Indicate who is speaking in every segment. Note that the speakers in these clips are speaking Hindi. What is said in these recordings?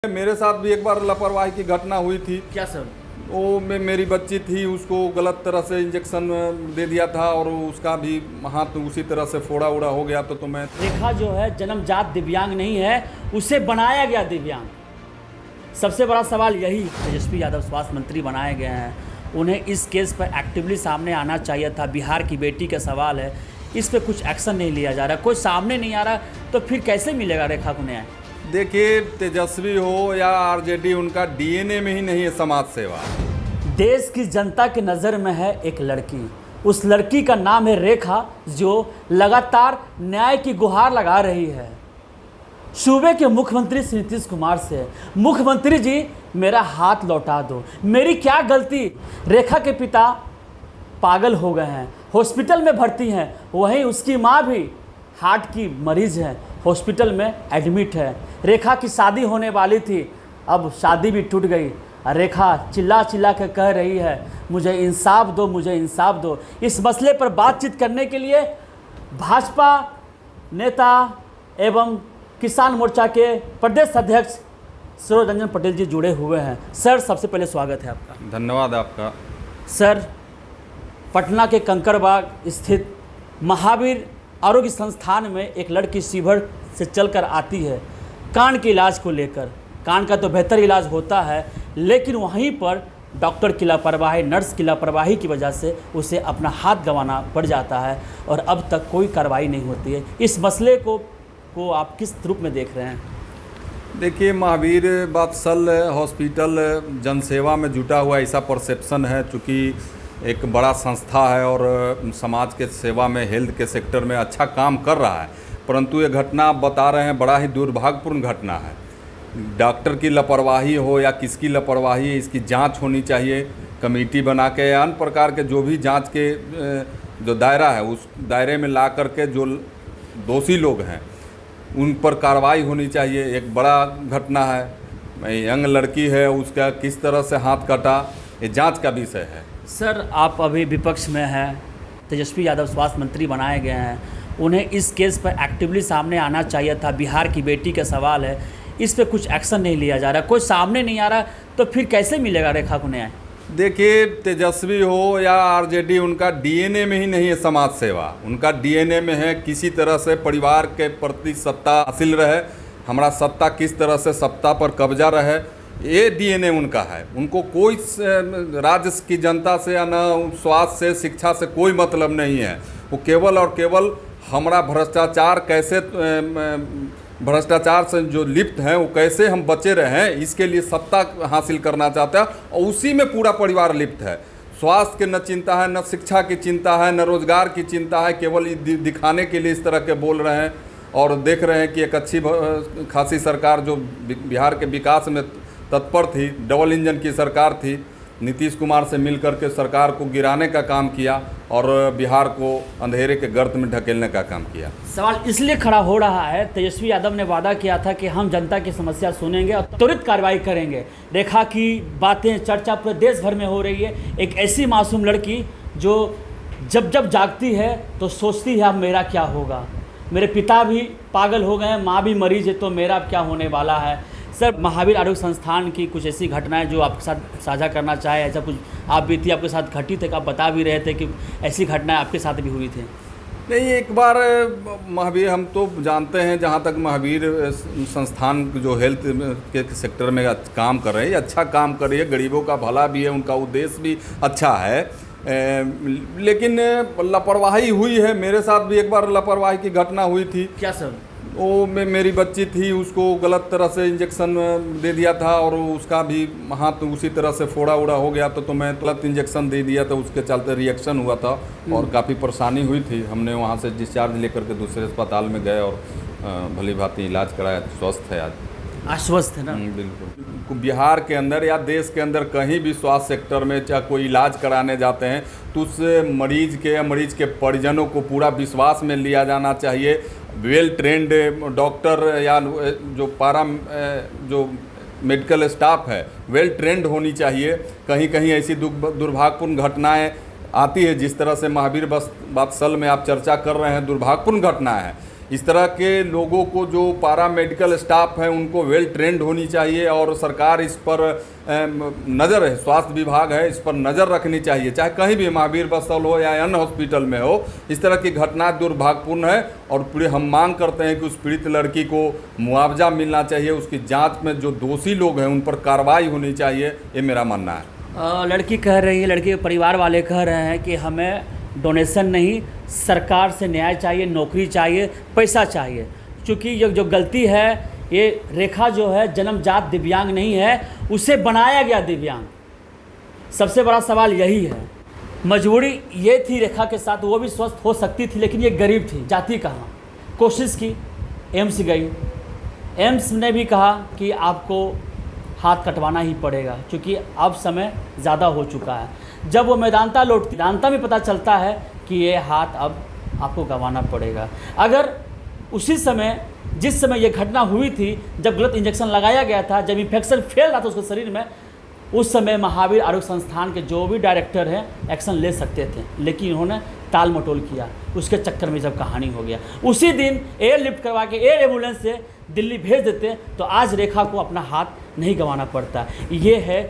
Speaker 1: मेरे साथ भी एक बार लापरवाही की घटना हुई थी।
Speaker 2: क्या सर?
Speaker 1: वो मेरी बच्ची थी, उसको गलत तरह से इंजेक्शन दे दिया था और उसका भी हाथ उसी तरह से फोड़ा उड़ा हो गया। तो मैं
Speaker 2: रेखा जो है जन्मजात दिव्यांग नहीं है, उसे बनाया गया दिव्यांग। सबसे बड़ा सवाल यही, तेजस्वी यादव स्वास्थ्य मंत्री बनाए गए हैं, उन्हें इस केस पर एक्टिवली सामने आना चाहिए था। बिहार की बेटी का सवाल है, इस पर कुछ एक्शन नहीं लिया जा रहा, कोई सामने नहीं आ रहा, तो फिर कैसे मिलेगा रेखा को न्याय?
Speaker 1: देखिए, तेजस्वी हो या आरजेडी, उनका डीएनए में ही नहीं है समाज सेवा।
Speaker 2: देश की जनता की नज़र में है एक लड़की, उस लड़की का नाम है रेखा, जो लगातार न्याय की गुहार लगा रही है सूबे के मुख्यमंत्री श्री नीतीश कुमार से। मुख्यमंत्री जी, मेरा हाथ लौटा दो, मेरी क्या गलती? रेखा के पिता पागल हो गए हैं, हॉस्पिटल में भर्ती हैं, वहीं उसकी माँ भी हार्ट की मरीज है, हॉस्पिटल में एडमिट है। रेखा की शादी होने वाली थी, अब शादी भी टूट गई। रेखा चिल्ला चिल्ला कर कह रही है, मुझे इंसाफ दो, मुझे इंसाफ दो। इस मसले पर बातचीत करने के लिए भाजपा नेता एवं किसान मोर्चा के प्रदेश अध्यक्ष सरोज रंजन पटेल जी जुड़े हुए हैं। सर, सबसे पहले स्वागत है आपका।
Speaker 1: धन्यवाद आपका।
Speaker 2: सर, पटना के कंकड़बाग स्थित महावीर आरोग्य संस्थान में एक लड़की शिवहर से चलकर आती है कान के इलाज को लेकर। कान का तो बेहतर इलाज होता है, लेकिन वहीं पर डॉक्टर की लापरवाही, नर्स की लापरवाही की वजह से उसे अपना हाथ गंवाना पड़ जाता है और अब तक कोई कार्रवाई नहीं होती है। इस मसले को आप किस रूप में देख रहे हैं?
Speaker 1: देखिए, महावीर बात्सल हॉस्पिटल जनसेवा में जुटा हुआ ऐसा परसेप्शन है, चूँकि एक बड़ा संस्था है और समाज के सेवा में, हेल्थ के सेक्टर में अच्छा काम कर रहा है, परंतु ये घटना आप बता रहे हैं बड़ा ही दुर्भाग्यपूर्ण घटना है। डॉक्टर की लापरवाही हो या किसकी लापरवाही, इसकी जांच होनी चाहिए कमेटी बना के, या अन्य प्रकार के जो भी जांच के जो दायरा है उस दायरे में ला करके जो दोषी लोग हैं उन पर कार्रवाई होनी चाहिए। एक बड़ा घटना है, यंग लड़की है, उसका किस तरह से हाथ कटा, ये जांच का विषय है।
Speaker 2: सर, आप अभी विपक्ष में हैं, तेजस्वी यादव स्वास्थ्य मंत्री बनाए गए हैं, उन्हें इस केस पर एक्टिवली सामने आना चाहिए था। बिहार की बेटी का सवाल है, इस पर कुछ एक्शन नहीं लिया जा रहा, कोई सामने नहीं आ रहा, तो फिर कैसे मिलेगा रेखा को न्याय?
Speaker 1: देखिए, तेजस्वी हो या आरजेडी, उनका डीएनए में ही नहीं है समाज सेवा। उनका डीएनए में है किसी तरह से परिवार के प्रति सत्ता हासिल रहे, हमारा सत्ता किस तरह से सत्ता पर कब्जा रहे, ये डीएनए उनका है। उनको कोई राज्य की जनता से या न स्वास्थ्य से, शिक्षा से कोई मतलब नहीं है। वो केवल और केवल हमारा भ्रष्टाचार से जो लिप्त हैं वो कैसे हम बचे रहें, इसके लिए सत्ता हासिल करना चाहता है और उसी में पूरा परिवार लिप्त है। स्वास्थ्य की न चिंता है, न शिक्षा की चिंता है, न रोजगार की चिंता है, केवल दिखाने के लिए इस तरह के बोल रहे हैं। और देख रहे हैं कि एक अच्छी खासी सरकार जो बिहार के विकास में तत्पर थी, डबल इंजन की सरकार थी, नीतीश कुमार से मिलकर के सरकार को गिराने का काम किया और बिहार को अंधेरे के गर्त में ढकेलने का काम किया।
Speaker 2: सवाल इसलिए खड़ा हो रहा है, तेजस्वी यादव ने वादा किया था कि हम जनता की समस्या सुनेंगे और त्वरित कार्रवाई करेंगे। रेखा की बातें, चर्चा पूरे देश भर में हो रही है। एक ऐसी मासूम लड़की जो जब जब जागती है तो सोचती है अब मेरा क्या होगा, मेरे पिता भी पागल हो गए हैं, माँ भी मरीज है, तो मेरा क्या होने वाला है। सर, महावीर आरोग्य संस्थान की कुछ ऐसी घटनाएं जो आपके साथ साझा करना चाहे, ऐसा कुछ आप बीती आपके साथ घटी थे, आप बता भी रहे थे कि ऐसी घटनाएं आपके साथ भी हुई थी?
Speaker 1: नहीं, एक बार महावीर, हम तो जानते हैं जहाँ तक महावीर संस्थान जो हेल्थ के सेक्टर में काम कर रहे हैं, अच्छा काम कर रही है, गरीबों का भला भी है, उनका उद्देश्य भी अच्छा है, लेकिन लापरवाही हुई है। मेरे साथ भी एक बार लापरवाही की घटना हुई थी।
Speaker 2: क्या सर?
Speaker 1: वो मेरी बच्ची थी, उसको गलत तरह से इंजेक्शन दे दिया था और उसका भी हाथ उसी तरह से फोड़ा उड़ा हो गया। तो मैं गलत इंजेक्शन दे दिया, तो उसके चलते रिएक्शन हुआ था और काफ़ी परेशानी हुई थी। हमने वहाँ से डिस्चार्ज लेकर के दूसरे अस्पताल में गए और भली भांति इलाज कराया, स्वस्थ है आज।
Speaker 2: आश्वस्त है ना?
Speaker 1: बिल्कुल। बिहार के अंदर या देश के अंदर कहीं भी स्वास्थ्य सेक्टर में चाहे कोई इलाज कराने जाते हैं तो उस मरीज के या मरीज के परिजनों को पूरा विश्वास में लिया जाना चाहिए। वेल ट्रेंड डॉक्टर या जो मेडिकल स्टाफ है, वेल ट्रेंड होनी चाहिए। कहीं कहीं ऐसी दुर्भाग्यपूर्ण घटनाएं आती है, जिस तरह से महावीर बात्सल में आप चर्चा कर रहे हैं, दुर्भाग्यपूर्ण घटना है। इस तरह के लोगों को, जो पारा मेडिकल स्टाफ है, उनको वेल ट्रेंड होनी चाहिए और सरकार इस पर नज़र है, स्वास्थ्य विभाग है, इस पर नज़र रखनी चाहिए, चाहे कहीं भी महावीर बत्सल हो या अन्य हॉस्पिटल में हो। इस तरह की घटना दुर्भाग्यपूर्ण है और हम मांग करते हैं कि उस पीड़ित लड़की को मुआवजा मिलना चाहिए, उसकी जांच में जो दोषी लोग हैं उन पर कार्रवाई होनी चाहिए, ये मेरा मानना है।
Speaker 2: लड़की कह रही है, लड़की के परिवार वाले कह रहे हैं कि हमें डोनेशन नहीं, सरकार से न्याय चाहिए, नौकरी चाहिए, पैसा चाहिए। क्योंकि ये जो गलती है, ये रेखा जो है जन्मजात दिव्यांग नहीं है, उसे बनाया गया दिव्यांग। सबसे बड़ा सवाल यही है। मजबूरी ये थी रेखा के साथ, वो भी स्वस्थ हो सकती थी लेकिन ये गरीब थी, जाती कहाँ। कोशिश की, एम्स गई, एम्स ने भी कहा कि आपको हाथ कटवाना ही पड़ेगा क्योंकि अब समय ज़्यादा हो चुका है। जब वो मैदानता लौटती, मैदानता में पता चलता है कि ये हाथ अब आपको गंवाना पड़ेगा। अगर उसी समय, जिस समय ये घटना हुई थी, जब गलत इंजेक्शन लगाया गया था, जब इन्फेक्शन फैल रहा था उसके शरीर में, उस समय महावीर आरोग्य संस्थान के जो भी डायरेक्टर हैं एक्शन ले सकते थे, लेकिन उन्होंने टाल मटोल किया। उसके चक्कर में जब कहानी हो गया, उसी दिन एयरलिफ्ट करवा के एयर एम्बुलेंस से दिल्ली भेज देते तो आज रेखा को अपना हाथ नहीं गंवाना पड़ता। ये है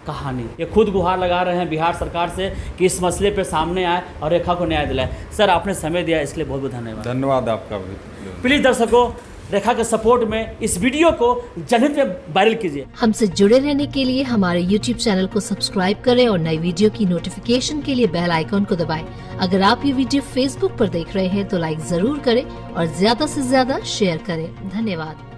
Speaker 2: कहानी। ये खुद गुहार लगा रहे हैं बिहार सरकार से कि इस मसले पे सामने आए और रेखा को न्याय दिलाए। सर, आपने समय दिया, इसके लिए बहुत बहुत धन्यवाद।
Speaker 1: धन्यवाद आपका भी।
Speaker 2: प्लीज़ दर्शकों, रेखा के सपोर्ट में इस वीडियो को जनहित में वायरल कीजिए।
Speaker 3: हमसे जुड़े रहने के लिए हमारे YouTube चैनल को सब्सक्राइब करें और नई वीडियो की नोटिफिकेशन के लिए बेल आइकॉन को दबाएं। अगर आप ये वीडियो Facebook पर देख रहे हैं तो लाइक जरूर करें और ज्यादा से ज्यादा शेयर करें। धन्यवाद।